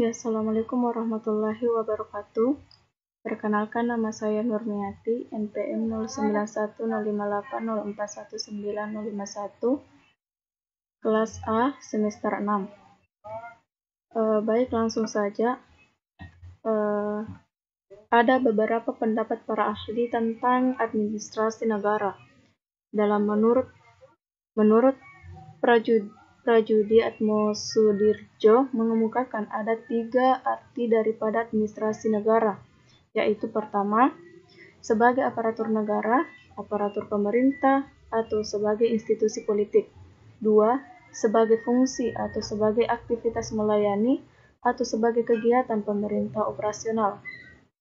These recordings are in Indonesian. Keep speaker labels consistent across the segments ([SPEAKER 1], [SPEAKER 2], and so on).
[SPEAKER 1] Ya, Assalamualaikum warahmatullahi wabarakatuh. Perkenalkan, nama saya Nurmiati, NPM 091058041901, kelas A, semester 6. Baik, langsung saja. Ada beberapa pendapat para ahli tentang administrasi negara. Menurut Prajudi Atmosudirjo mengemukakan ada 3 arti daripada administrasi negara, yaitu pertama, sebagai aparatur negara, aparatur pemerintah, atau sebagai institusi politik. 2. Sebagai fungsi atau sebagai aktivitas melayani atau sebagai kegiatan pemerintah operasional.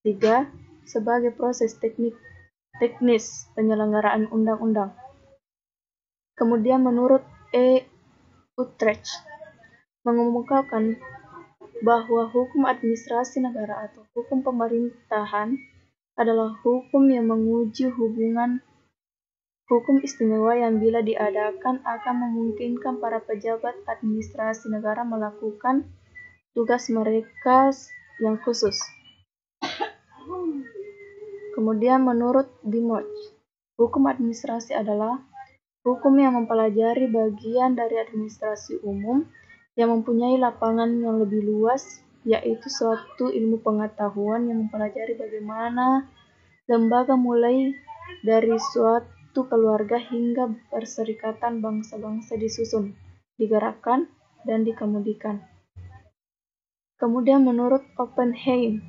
[SPEAKER 1] 3. Sebagai proses teknis penyelenggaraan undang-undang. Kemudian menurut E. Utrecht mengemukakan bahwa hukum administrasi negara atau hukum pemerintahan adalah hukum yang menguji hubungan hukum istimewa yang bila diadakan akan memungkinkan para pejabat administrasi negara melakukan tugas mereka yang khusus. Kemudian menurut Dimoch, hukum administrasi adalah hukum yang mempelajari bagian dari administrasi umum yang mempunyai lapangan yang lebih luas, yaitu suatu ilmu pengetahuan yang mempelajari bagaimana lembaga mulai dari suatu keluarga hingga perserikatan bangsa-bangsa disusun, digerakkan, dan dikemudikan. Kemudian menurut Oppenheim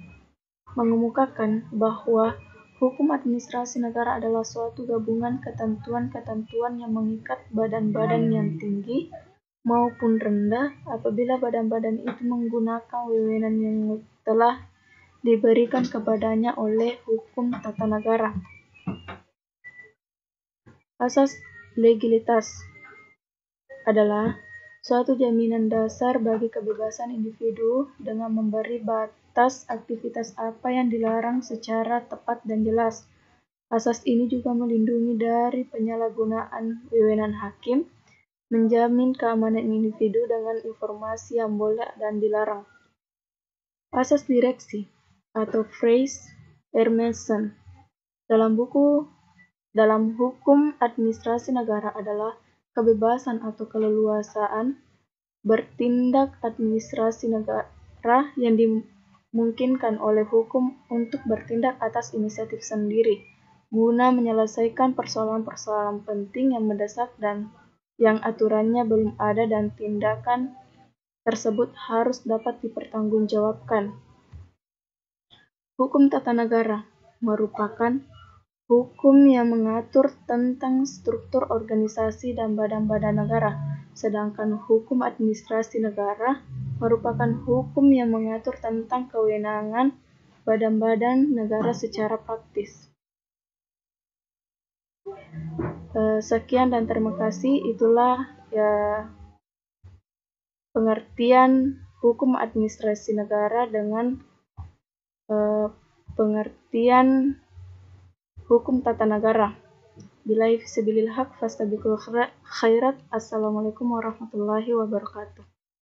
[SPEAKER 1] mengemukakan bahwa hukum administrasi negara adalah suatu gabungan ketentuan-ketentuan yang mengikat badan-badan yang tinggi maupun rendah apabila badan-badan itu menggunakan wewenang yang telah diberikan kepadanya oleh hukum tata negara. Asas legalitas adalah suatu jaminan dasar bagi kebebasan individu dengan memberi batas aktivitas apa yang dilarang secara tepat dan jelas. Asas ini juga melindungi dari penyalahgunaan wewenang hakim, menjamin keamanan individu dengan informasi yang boleh dan dilarang. Asas direksi atau phrase Hermansen dalam hukum administrasi negara adalah kebebasan atau keleluasaan bertindak administrasi negara yang dimungkinkan oleh hukum untuk bertindak atas inisiatif sendiri guna menyelesaikan persoalan-persoalan penting yang mendesak dan yang aturannya belum ada dan tindakan tersebut harus dapat dipertanggungjawabkan. Hukum tata negara merupakan hukum yang mengatur tentang struktur organisasi dan badan-badan negara, sedangkan hukum administrasi negara merupakan hukum yang mengatur tentang kewenangan badan-badan negara secara praktis. Sekian dan terima kasih. Itulah pengertian hukum administrasi negara dengan pengertian hukum tata negara. Billahi fisabilil haq fastabiqul khairat. Assalamualaikum warahmatullahi wabarakatuh.